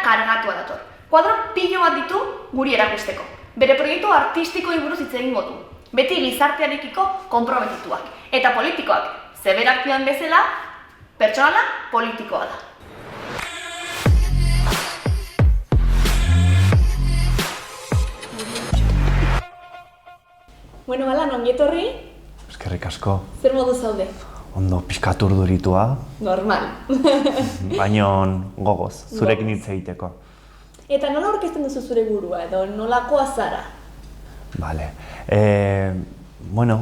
kargatua dator. Kuadro pilo bat ditu guri erakusteko. Bere proiektu artistikoei buruz hitz egingo du. Beti gizartearekiko konprometituak. Eta politikoak, zeberak dioan bezala, pertsonala politikoa da. Bueno, Alan, ongi etorri? Eskerrik asko. Zer modu zaude? Ondo pixkat urduritua. Normal. Baina gogoz, zurekin hitz egiteko. Eta nola aurkezten duzu zure burua edo nolakoa zara? Vale. Bueno,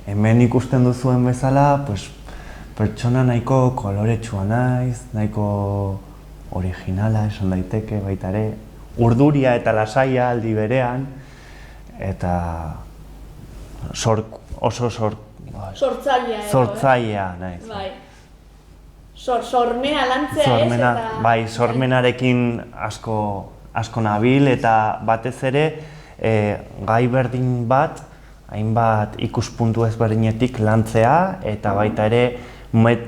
hemen ikusten duzuen bezala, pues, pertsona nahiko koloretsua naiz, nahiko originala esan daiteke baita ere. Urduria eta lasaia aldi berean, eta sortzailea naiz. Bai. Sormena lantzea ez eta... Bai, sormenarekin asko nabil eta batez ere gai berdin bat, hainbat ikuspuntu ezberdinetik lantzea eta baita ere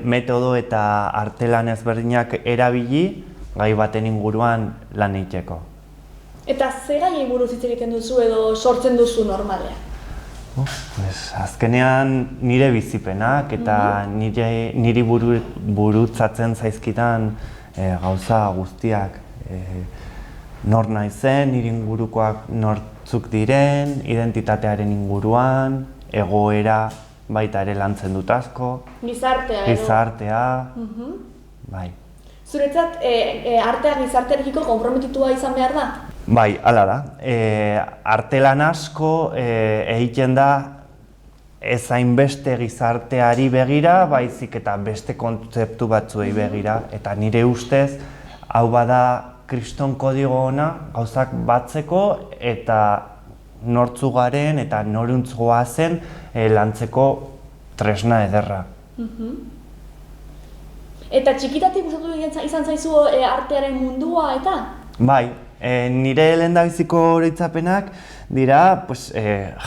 metodo eta artelan ezberdinak erabili gai baten inguruan lan egiteko. Eta ze gaiei buruz hitz egiten duzu edo sortzen duzu normalean? Azkenean nire bizipenak eta niri burutzatzen zaizkidan gauza guztiak. Nor naizen, nire ingurukoak nortzuk diren, identitatearen inguruan, egoera baita ere lantzen dut asko. Gizartea. Bai. Zuretzat artea gizartearekiko konprometitua izan behar da? Bai, hala da. Artelan asko egiten da ez hainbeste gizarteari begira, baizik eta beste kontzeptu batzuei begira. Eta nire ustez, hau bada kriston kodigo ona gauzak batzeko eta nortzu garen eta noruntz goazen lantzeko tresna ederra. Eta txikitatik gustatu izan zaizu artearen mundua eta? Bai. Nire lehendabiziko oroitzapenak dira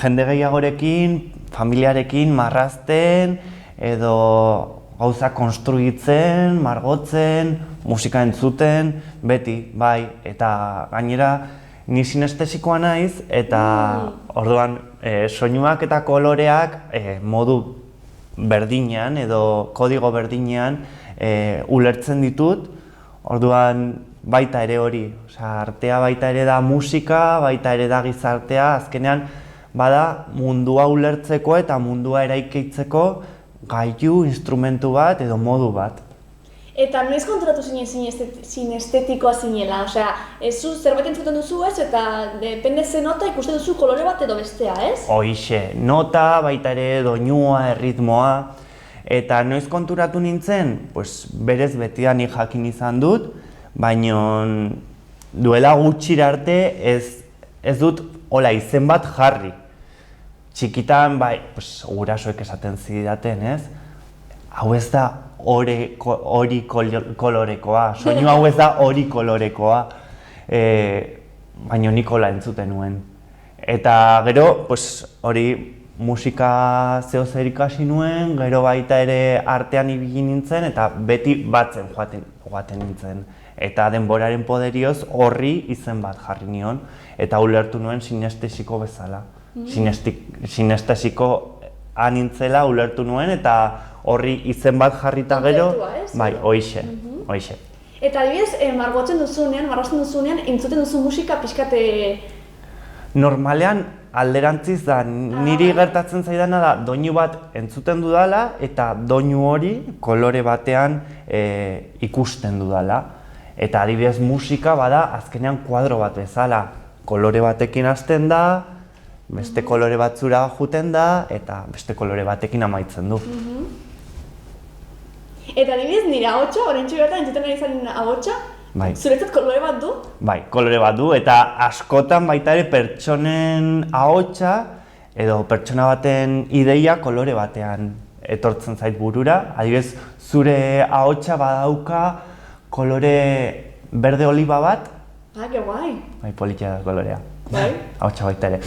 jende gehiagorekin, familiarekin marrazten edo gauza konstruitzen, margotzen, musika entzuten, beti, bai. Eta gainera ni sinestesikoa naiz eta orduan soinuak eta koloreak modu berdinean edo kodigo berdinean ulertzen ditut, orduan baita ere hori, artea baita ere da musika, baita ere da gizartea, azkenean bada mundua ulertzeko eta mundua eraikitzeko gailu, instrumentu bat edo modu bat. Eta noiz konturatu zinen sinestetikoa zinela, zu zerbait entzuten duzu ez eta depende ze nota ikusten duzu kolore bat edo bestea, ez? Hoixe, nota, baita ere doinua, erritmoa, eta noiz konturatu nintzen, berez betidan nik jakin izan dut, baina duela gutxira arte ez dut hola izen bat jarri. Txikitan, gurasoek esaten zidaten, ez? Hau ez da hori kolorekoa, soinu hau ez da hori kolorekoa, baina nik hola entzuten nuen. Eta gero, hori musika zehozer ikasi nuen, gero baita ere artean ibili nintzen eta beti batzen joaten nintzen. Eta denboraren poderioz horri izen bat jarri nion eta ulertu nuen sinestesiko bezala. Sinestesiko anintzela ulertu nuen eta horri izen bat jarrita gero, bai, hoixe. Eta adibidez, marrazten duzunean, entzuten duzu musika pixkate... Normalean alderantziz da, niri gertatzen zaidana da doinu bat entzuten dudala eta doinu hori kolore batean ikusten dudala. Eta adibidez musika bada azkenean kuadro bat bezala. Kolore batekin hasten da, beste kolore batzura joeten da eta beste kolore batekin amaitzen du. Eta adibidez nire ahotsa, oraintxe bertan entzuten ari zaren ahotsa, zuretzat kolore bat du? Bai, kolore bat du eta askotan baita ere pertsonen ahotsa edo pertsona baten ideia kolore batean etortzen zait burura. Adibidez, zure ahotsa badauka kolore berde oliba bat. Ah, que guai! Bai, politia da kolorea. Bai? Ahotsa baita ere.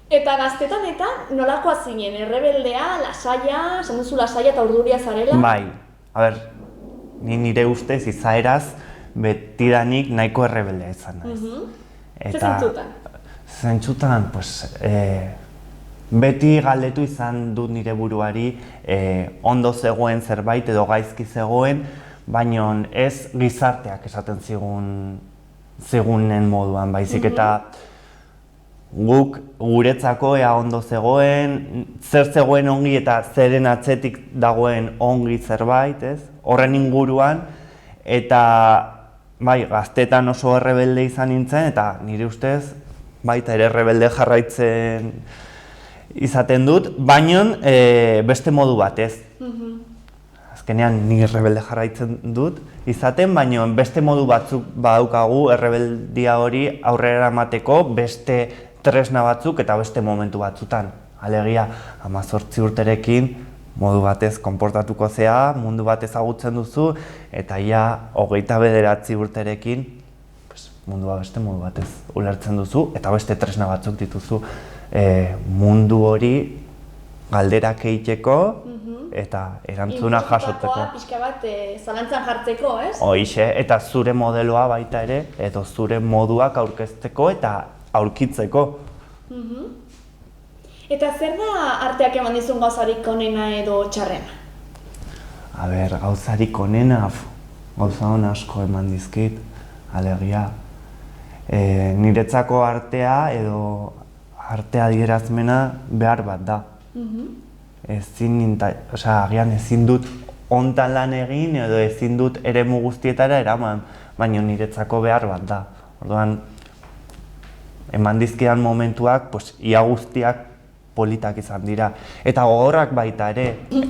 Eta gaztetan eta nolakoa zinen? Errebeldea, lasaia, esan duzu lasaia eta urduria zarela? Bai, a ber, Ni nire ustez izaeraz betidanik nahiko errebeldea izan naiz. Ze zentzutan? Zentzutan, pues, beti galdetu izan dut nire buruari ondo zegoen zerbait edo gaizki zegoen, baina ez gizarteak esaten zigunen moduan, baizik eta guk guretzako ea ondo zegoen, zer zegoen ongi eta zeren atzetik dagoen ongi zerbait, ez? Horren inguruan, eta bai, gaztetan oso errebelde izan nintzen, eta nire ustez baita ere errebelde jarraitzen izaten dut, baina beste modu batez. Azkenean ni errebelde jarraitzen dut izaten, baina beste modu batzuk badaukagu errebeldia hori aurrera eramateko beste tresna batzuk eta beste momentu batzutan. Alegia, 18 urterekin modu batez konportatuko zea, mundu bat ezagutzen duzu, eta ja 29 urterekin mundua beste modu batez ulertzen duzu, eta beste tresna batzuk dituzu mundu hori galderak egiteko eta erantzuna jasotzeko. Pixka bat zalantzan jartzeko, ez? Hoixe, eta zure modeloa baita ere, edo zure moduak aurkezteko eta aurkitzeko. Eta zer da arteak eman dizun gauzarik onena edo txarrena? A ber, gauzarik onena, gauza hon asko eman dizkit, alegia. Niretzako artea edo artea adierazmena behar bat da. Agian ezin dut hontan lan egin edo ezin dut eremu guztietara eraman, baina niretzako behar bat da. Orduan, eman dizkidan momentuak, ia guztiak politak izan dira. Eta gogorrak baita ere.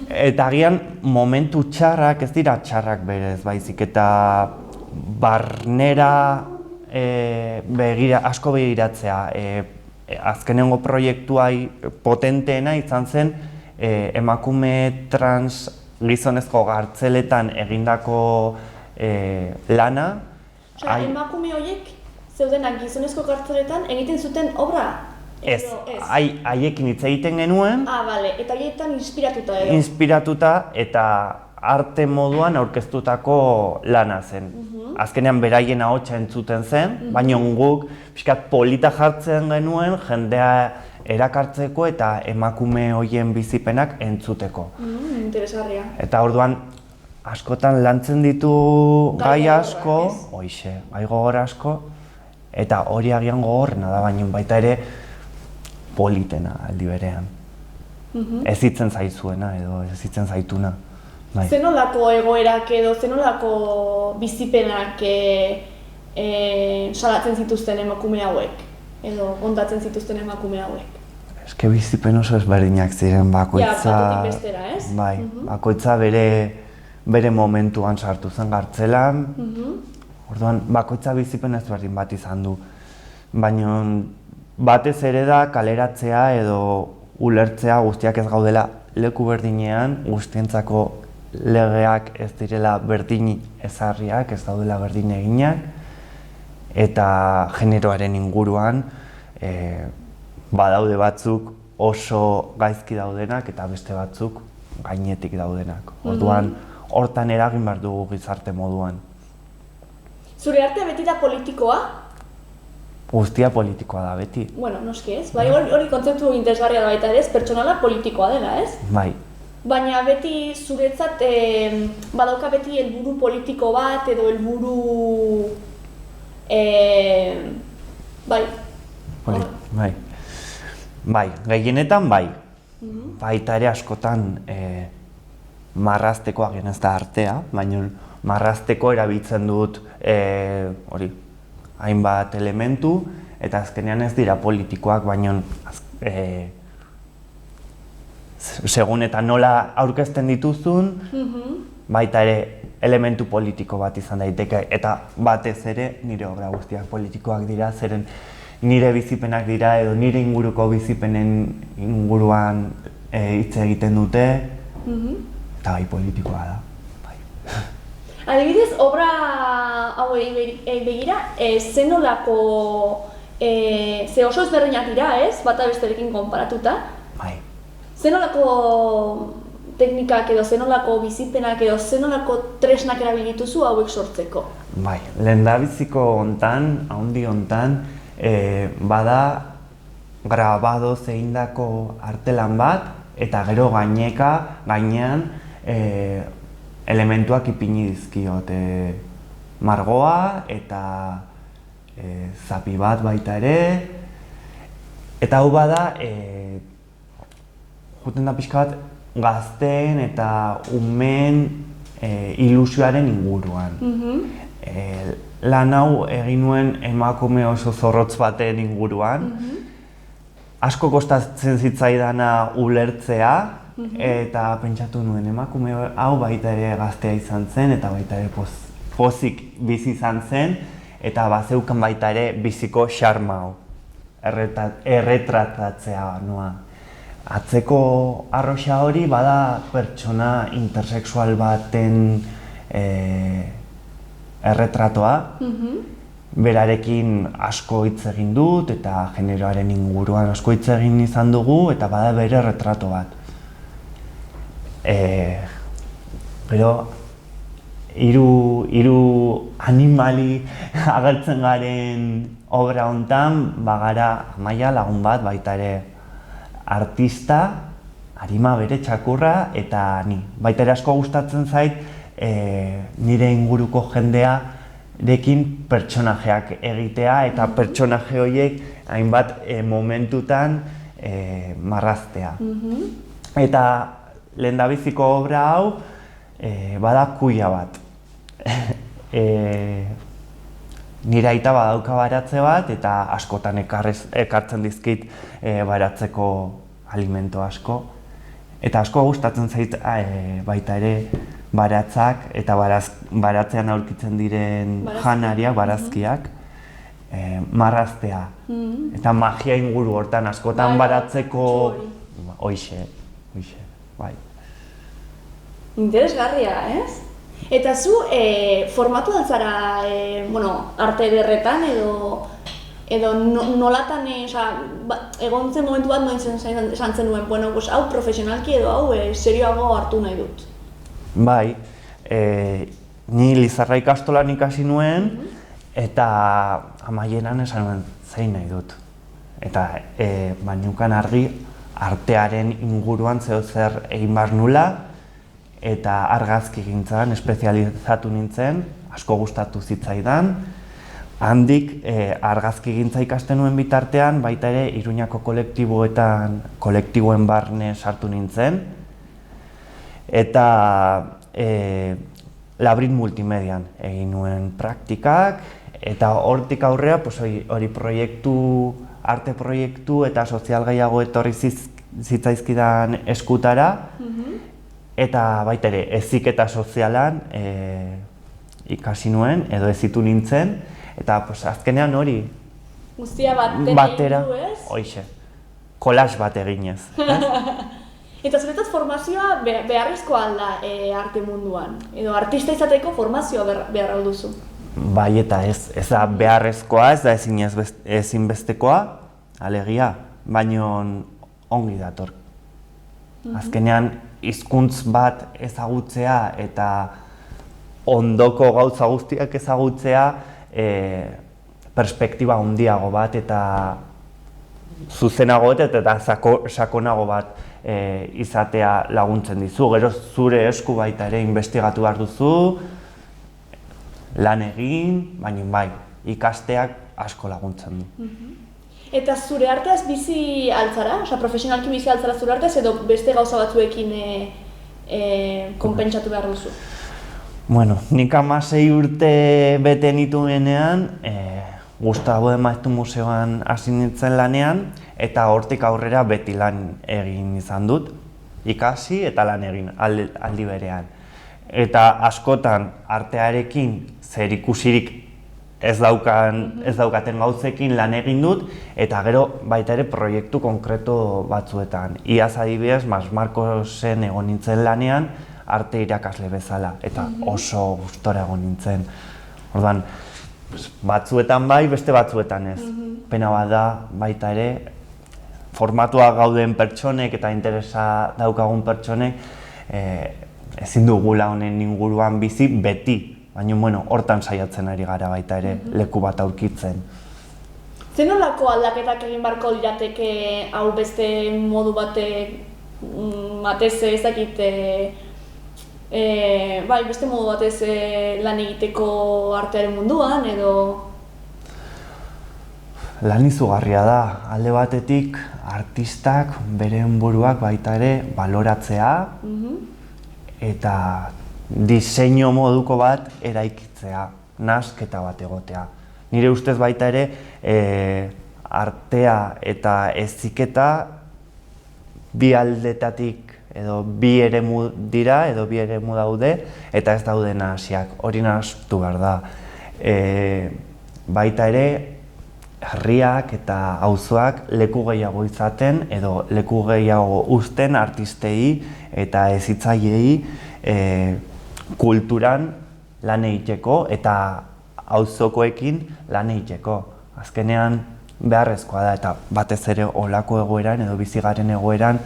Eta agian momentu txarrak ez dira txarrak berez, baizik eta barnera asko begiratzea. Azkenengo proiektua potenteena izan zen emakume trans gizonezko gartzeletan egindako lana. Emakume horiek zeudenak gizonezko gartzeletan egiten zuten obra? Ez, haiekin hitz egiten genuen. Bale, eta haietan inspiratuta edo? Inspiratuta eta arte moduan aurkeztutako lana zen. Azkenean beraien ahotsa entzuten zen, baina guk pixkat polita jartzen genuen jendea erakartzeko eta emakume horien bizipenak entzuteko. Interesgarria. Eta orduan askotan lantzen ditu gai asko, gai gogor asko, eta hori agian gogorrena da, baina baita ere politena aldi berean. Ez hitzen zaizuena edo ez hitzen zaituna. Zenolako egoerak edo zenolako bizipenak salatzen zituzten emakume hauek? Edo kontatzen zituzten emakume hauek? Eske bizipen oso ezberdinak ziren bakoitza... batetik bestera, ez? Bai, bakoitza bere momentuan sartu zen gartzelan. Orduan, bakoitza bizipen ezberdin bat izan du. Baina batez ere da kaleratzea edo ulertzea guztiak ez gaudela leku berdinean, guztientzako legeak ez direla berdin ezarriak, ez daudela berdin eginak, eta generoaren inguruan badaude batzuk oso gaizki daudenak eta beste batzuk gainetik daudenak. Orduan, hortan eragin behar dugu gizarte moduan. Zure artea beti da politikoa? Guztia politikoa da beti. Bueno, noski ez. Bai, hori kontzeptu interesgarria da baita ere, pertsonala politikoa dela, ez? Bai. Baina beti zuretzat badauka beti helburu politiko bat edo helburu... Bai. Bai. Bai, gehienetan bai. Baita ere askotan marrazteko agian ez da artea, baina marrazteko erabiltzen dut hori, hainbat elementu, eta azkenean ez dira politikoak, baina segun eta nola aurkezten dituzun, baita ere elementu politiko bat izan daiteke, eta batez ere nire obra guztiak politikoak dira, zeren nire bizipenak dira edo nire inguruko bizipenen inguruan hitz egiten dute, eta bai politikoa da. Adibidez, obra hauei begira, zenolako, ze oso ezberdinak dira, ez? Bata besterekin konparatuta. Bai. Zenolako teknikak edo zenolako bizipenak edo zenolako tresnak erabili dituzu hauek sortzeko? Bai, lehendabiziko hontan, haundi hontan, bada grabadoz egindako artelan bat, eta gero gainean elementuak ipini dizkiot. Margoa eta zapi bat baita ere. Eta hau bada, juten da pixka bat gazteen eta umeen ilusioaren inguruan. Lan hau egin nuen emakume oso zorrotz baten inguruan. Asko kostatzen zitzaidana ulertzea, eta pentsatu nuen emakume hau baita ere gaztea izan zen, eta baita ere pozik bizi izan zen, eta bazeukan baita ere biziko xarma hau, erretratatzea noa. Atzeko arroxa hori bada pertsona intersexual baten erretratoa, berarekin asko hitz egin dut eta generoaren inguruan asko hitz egin izan dugu, eta bada bere erretrato bat. Gero, hiru animali agertzen garen obra hontan, bagara Amaia lagun bat, baita ere artista, arima bere txakurra, eta ni. Baita ere asko gustatzen zait nire inguruko jendearekin pertsonajeak egitea, eta pertsonaje horiek hainbat momentutan marraztea. Eta lehendabiziko obra hau bada kuia bat. Nire aita badauka baratze bat, eta askotan ekartzen dizkit baratzeko alimento asko. Eta asko gustatzen zait baita ere baratzak eta baratzean aurkitzen diren janariak, barazkiak, marraztea. Eta magia inguru hortan askotan baratzeko hoixe, bai. Interesgarria, ez? Eta zu formatu altzara arte ederretan edo nolatan egon zen momentu bat noin esan zenuen, hau profesionalki edo hau serioago hartu nahi dut? Bai, ni Lizarra ikastolan ikasi nuen, eta amaieran esan nuen zein nahi dut. Eta baniukan argi artearen inguruan zer egin behar nula, eta argazkigintzan espezializatu nintzen, asko gustatu zitzaidan. Handik argazkigintza ikasten nuen bitartean, baita ere Iruñako kolektiboen barne sartu nintzen. Eta Labrit Multimedian egin nuen praktikak, eta hortik aurrera hori arte proiektu eta sozial gehiago etorri zitzaizkidan eskutara, eta baita ere heziketa sozialan ikasi nuen, edo hezitu nintzen, eta azkenean hori guztia batera, hoixe, collage bat eginez. Eta zuretzat formazioa beharrezkoa alda arte munduan? Edo artista izateko formazioa behar hau duzu? Bai eta ez da beharrezkoa, ez da ezinbestekoa, alegia, baina ongi dator. Azkenean hizkuntz bat ezagutzea eta ondoko gauza guztiak ezagutzea perspektiba handiago bat eta zuzenago eta sakonago bat izatea laguntzen dizu. Gero zure esku baita ere investigatu behar duzu, lan egin, baina bai, ikasteak asko laguntzen du. Eta zure arteaz bizi altzara? Profesionalki bizi altzara zure arteaz edo beste gauza batzuekin konpentsatu behar duzu? Bueno, nik 16 urte bete nituenean, Gustavo Emaiztu Museoan hasi nintzen lanean, eta hortik aurrera beti lan egin izan dut, ikasi eta lan egin aldi berean. Eta askotan artearekin zerikusirik ez daukaten gauzekin lan egin dut, eta gero baita ere proiektu konkreto batzuetan. Iaz adibidez, Mas Marcosen egon nintzen lanean, arte irakasle bezala, eta oso gustora egon nintzen. Orduan, batzuetan bai, beste batzuetan ez. Pena bat da, baita ere, formatua gauden pertsonek eta interesa daukagun pertsonek, ezin dugula honen inguruan bizi beti, baina bueno, hortan saiatzen ari gara baita ere leku bat aurkitzen. Zer nolako aldaketak egin barko lirateke hau beste modu batez ezakit, bai, beste modu batez lan egiteko artearen munduan edo... Lan izugarria da, alde batetik artistak beren buruak baita ere baloratzea eta diseinu moduko bat eraikitzea, nahasketa bat egotea. Nire ustez baita ere artea eta heziketa bi aldetatik edo bi eremu dira edo bi eremu daude eta ez daude nahasiak, hori nahastu behar da. Baita ere herriak eta auzoak leku gehiago izaten edo leku gehiago uzten artistei eta hezitzaileei kulturan lan egiteko eta auzokoekin lan egiteko. Azkenean beharrezkoa da eta batez ere olako egoeran edo bizigaren egoeran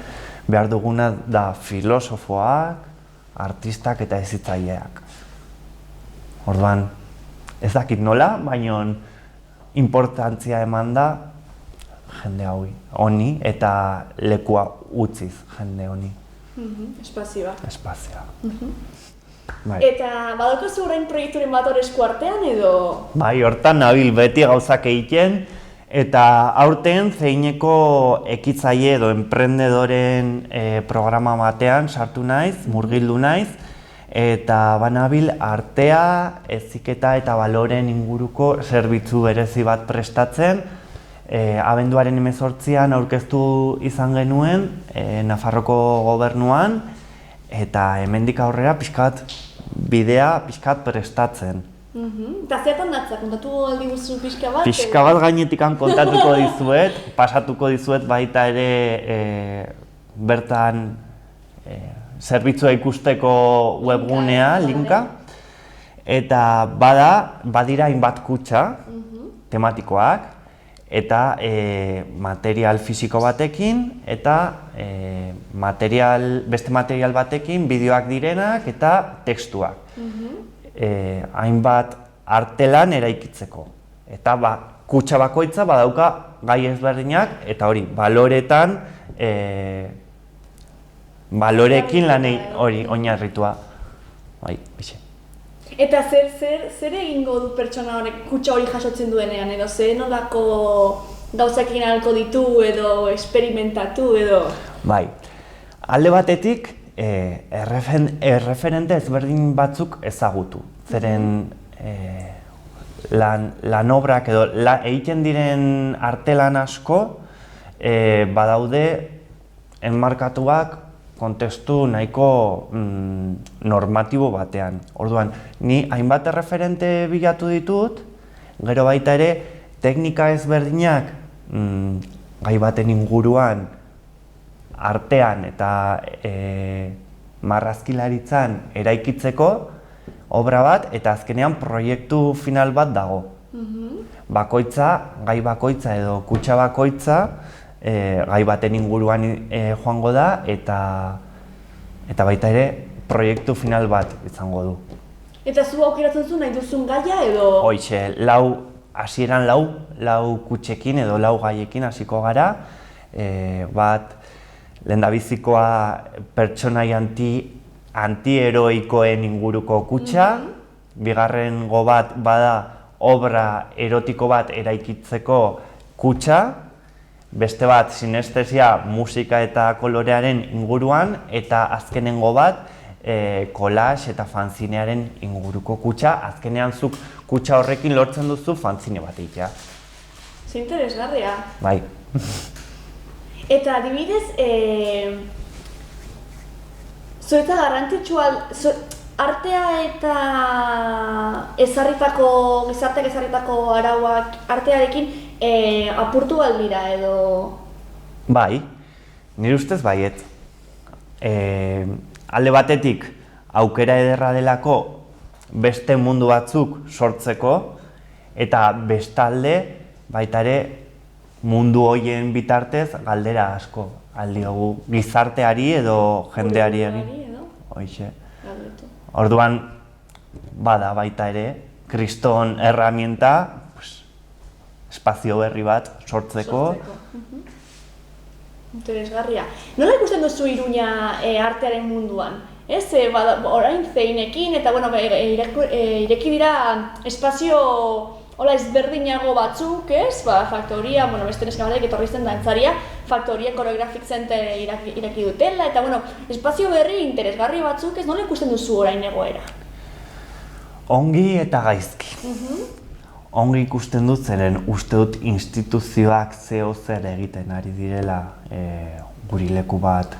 behar duguna da filosofoak, artistak eta hezitzaileak. Orduan, ez dakit nola, baina importantzia eman da jende honi eta lekua utziz jende honi. Espazioa. Espazioa. Bai. Eta badaukazu orain proiekturen bat hor esku artean edo? Bai, hortan nabil beti gauzak egiten eta aurten zeineko ekitzaile edo enprendedoren programa batean sartu naiz, murgildu naiz, eta banabil artea, heziketa eta baloren inguruko zerbitzu berezi bat prestatzen. Abenduaren 18an aurkeztu izan genuen Nafarroko gobernuan eta hemendik aurrera bidea pixkat prestatzen. Eta zertan datza, kontatu aldi guzu pixka bat? Pixka bat gainetikan kontatuko dizuet, pasatuko dizuet baita ere bertan zerbitzua ikusteko webgunea, linka, eta badira hainbat kutxa tematikoak, eta material fisiko batekin, eta beste material batekin bideoak direnak eta testuak. Hainbat artelan eraikitzeko. Eta kutxa bakoitza badauka gai ezberdinak, eta hori, baloretan, balorekin lan hori oinarritua. Bai, bixe. Eta zer egingo du pertsona horrek kutxa hori jasotzen duenean edo zer nolako gauzak egin ahalko ditu edo esperimentatu edo? Bai, alde batetik erreferente ezberdin batzuk ezagutu. Zeren lan obrak edo egiten diren artelan asko badaude enmarkatuak kontestu nahiko normatibo batean. Orduan, ni hainbat erreferente bilatu ditut, gero baita ere teknika ezberdinak gai baten inguruan artean eta marrazkilaritzan eraikitzeko obra bat eta azkenean proiektu final bat dago. Bakoitza, gai bakoitza edo kutxa bakoitza gai baten inguruan joango da eta baita ere proiektu final bat izango du. Eta zu aukeratzen zu nahi duzun gaia edo? Hoixe, hasieran lau kutxekin edo lau gaiekin hasiko gara. Bat, lehendabizikoa pertsonai antiheroikoen inguruko kutxa, bigarrengo bat bada obra erotiko bat eraikitzeko kutxa, beste bat sinestesia, musika eta kolorearen inguruan, eta azkenengo bat collage eta fanzinearen inguruko kutxa. Azkenean zuk kutxa horrekin lortzen duzu fanzine bat egitea. Ze interesgarria. Bai. Eta adibidez, zuetza garrantzitsua artea eta gizarteak ezarritako arauak artearekin apurtu baldira edo? Bai, nire ustez baiet. Alde batetik aukera ederra delako beste mundu batzuk sortzeko eta bestalde baita ere mundu horien bitartez galdera asko aldiogu gizarteari edo jendeari egin. hoixe. Galdetu. Orduan, bada baita ere, kriston erramienta, espazio berri bat sortzeko. Interesgarria. Nola ikusten duzu Iruña artearen munduan? Ez, orain zeinekin, eta bueno, ireki dira espazio hola ezberdinago batzuk, ez? Faktoria, beste neska batek etorri zen dantzaria, Faktoria Choreographic Center ireki dutela, eta bueno, espazio berri interesgarri batzuk, ez? Nola ikusten duzu orain egoera? Ongi eta gaizki. Ongi ikusten dut zeren uste dut instituzioak zeo zer egiten ari direla guri leku bat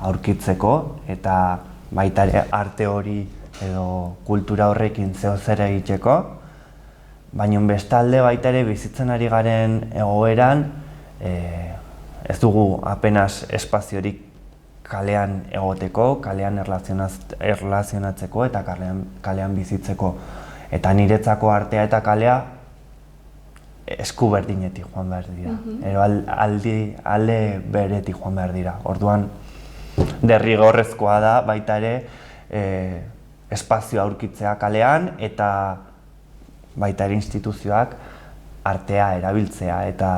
aurkitzeko eta baita ere arte hori edo kultura horrekin zeo zer egiteko. Baina bestalde baita ere bizitzen ari garen egoeran ez dugu apenas espaziorik kalean egoteko, kalean erlazionatzeko eta kalean bizitzeko. Eta niretzako artea eta kalea esku berdinetik joan behar dira. Ero alde beretik joan behar dira. Orduan, derrigorrezkoa da baita ere espazioa aurkitzea kalean eta baita ere instituzioak artea erabiltzea eta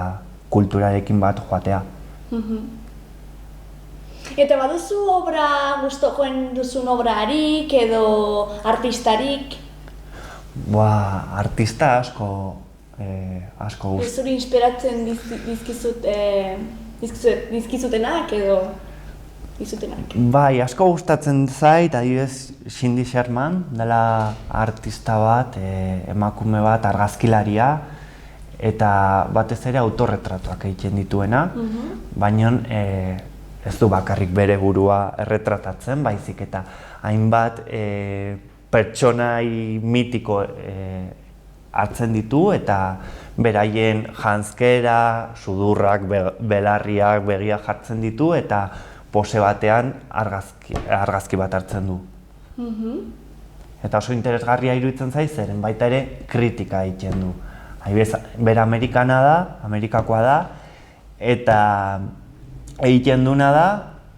kulturarekin bat joatea. Eta baduzu gustokoen duzun obrarik edo artistarik? Artista asko gust. Zuri inspiratzen dizkizutenak edo dizutenak? Bai, asko gustatzen zait, adibidez Cindy Sherman, dela artista bat, emakume bat, argazkilaria, eta batez ere autorretratuak egiten dituena, baina ez du bakarrik bere burua erretratatzen, baizik eta hainbat pertsonai mitiko hartzen ditu eta beraien janzkera, sudurrak, belarriak, begiak jartzen ditu eta pose batean argazki bat hartzen du. Eta oso interesgarria iruditzen zaiz, zeren baita ere kritika egiten du. Bera Amerikakoa da, eta egiten duna da,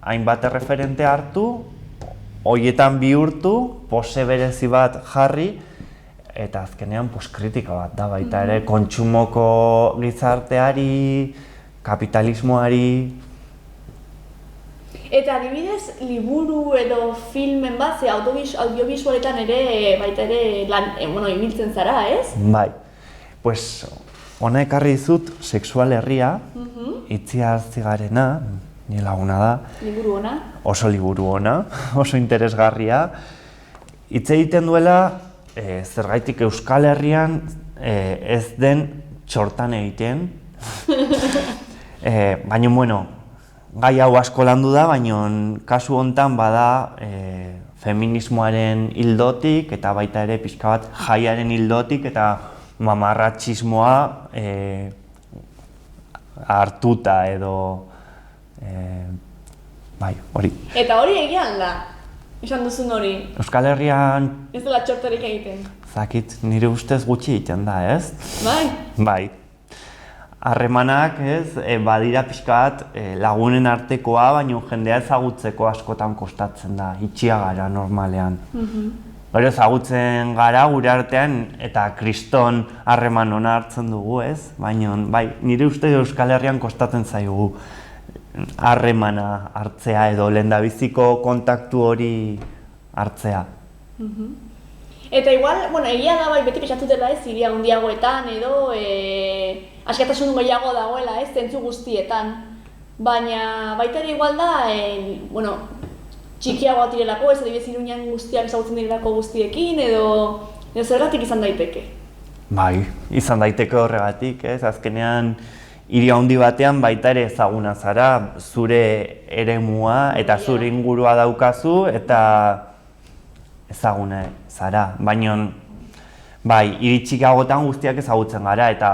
hainbat erreferente hartu, horietan bihurtu, pose berezi bat jarri, eta azkenean kritika bat da baita ere, kontsumoko gizarteari, kapitalismoari. Eta adibidez, liburu edo filmen bat, audiovisualetan ere baita ere ibiltzen zara, ez? Bai. Hona ekarri dizut Sexual Herria, Itziar Zigarena, nire laguna da. Liburu ona? Oso liburu ona, oso interesgarria. Hitz egiten duela, zergaitik Euskal Herrian ez den txortan egiten. Baina, gai hau asko landu da, baina kasu hontan bada feminismoaren hildotik eta baita ere pixka bat jaiaren hildotik eta mamarratxismoa hartuta edo bai, hori. Eta hori egian da, esan duzun hori? Euskal Herrian... Ez dela txortarik egiten? Zakit, nire ustez gutxi egiten da, ez? Bai? Bai. Harremanak, ez, badira pixka bat lagunen artekoa, baina jendea ezagutzeko askotan kostatzen da, itxia gara normalean. Gero ezagutzen gara gure artean eta kriston harreman ona hartzen dugu, ez? Baina, bai, nire uste Euskal Herrian kostatzen zaigu harremana hartzea edo lehendabiziko kontaktu hori hartzea. Eta igual, egia da bai beti pentsatu dela ez, hiria handiagoetan edo askatasun gehiago dagoela ez, zentzu guztietan. Baina baita ere igual da, txikiagoa direlako, ez adibidez Iruñan guztiak ezagutzen direlako guztiekin edo zergatik izan daiteke? Bai, izan daiteke horregatik, ez? Azkenean hiri handi batean baita ere ezaguna zara, zure eremua eta zure ingurua daukazu eta ezaguna zara. Baina, bai, hiri txikiagotan guztiak ezagutzen gara eta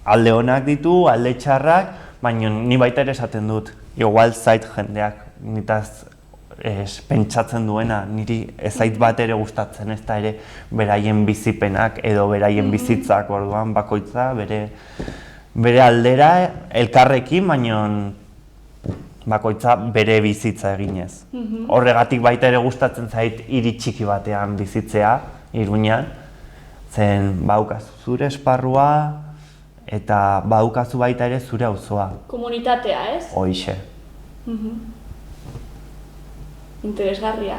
alde onak ditu, alde txarrak, baina ni baita ere esaten dut. Igual zait jendeak, nitaz pentsatzen duena, niri ez zait bat ere gustatzen, ez da ere beraien bizipenak edo beraien bizitzak, orduan bakoitza bere aldera elkarrekin, baina bakoitza bere bizitza eginez. Horregatik baita ere gustatzen zait hiri txiki batean bizitzea, Iruñan, zen baukazu zure esparrua eta baukazu baita ere zure auzoa. Komunitatea, ez? Hoixe. Interesgarria.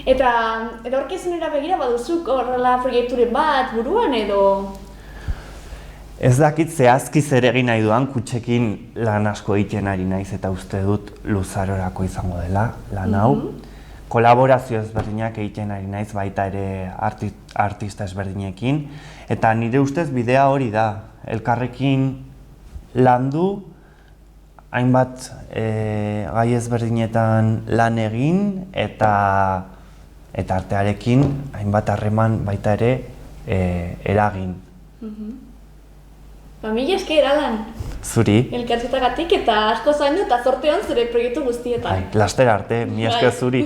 Eta aurkezunera begira baduzuk horrela proiekturen bat buruan edo? Ez dakit zehazki zer egin nahi duan, kutxekin lan asko egiten ari naiz eta uste dut luzarorako izango dela lan hau. Kolaborazio ezberdinak egiten ari naiz baita ere artista ezberdinekin. Eta nire ustez bidea hori da, elkarrekin landu, hainbat gai ezberdinetan lan egin eta artearekin hainbat harreman baita ere eragin. Mila esker, Alan. Zuri. Elkartzetagatik eta asko zaindu eta zorte hon zure proiektu guztietan. Laster arte, mila esker zuri.